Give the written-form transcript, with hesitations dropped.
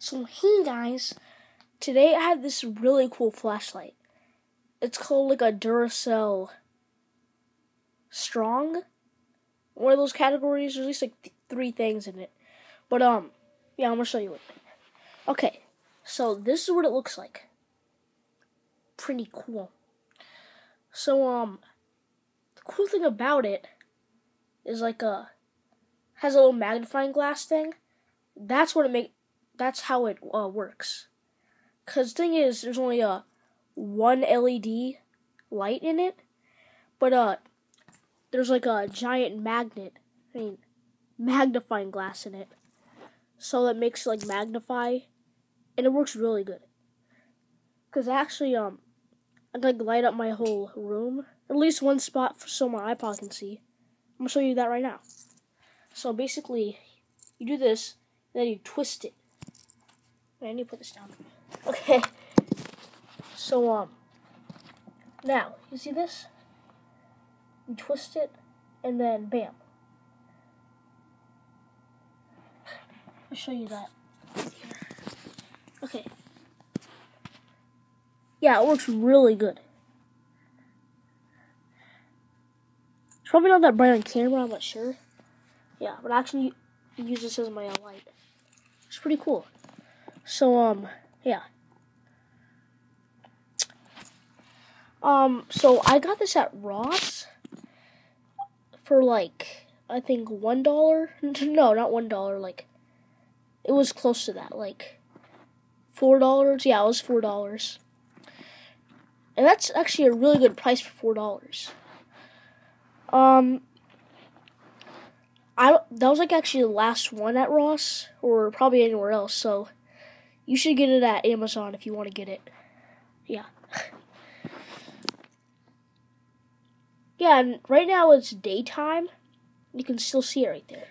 So hey guys, today I have this really cool flashlight. It's called like a Duracell Strong. One of those categories. There's at least like three things in it. But yeah, I'm gonna show you it. Okay, so this is what it looks like. Pretty cool. So the cool thing about it is like has a little magnifying glass thing. That's how it works. Cause the thing is, there's only one LED light in it, but there's like a giant magnifying glass in it, so that makes it like magnify, and it works really good. Cause actually, I like light up my whole room, at least one spot so my iPod can see. I'm gonna show you that right now. So basically, you do this, and then you twist it. Wait, I need to put this down. Okay. So now you see this? You twist it, and then bam. I'll show you that. Okay. Yeah, it works really good. It's probably not that bright on camera, I'm not sure. Yeah, but I actually use this as my light. It's pretty cool. So, yeah. So I got this at Ross for like, I think $1. No, not $1. Like, it was close to that. Like, $4. Yeah, it was $4. And that's actually a really good price for $4. That was like actually the last one at Ross, or probably anywhere else, so you should get it at Amazon if you want to get it. Yeah. Yeah, and right now it's daytime. You can still see it right there.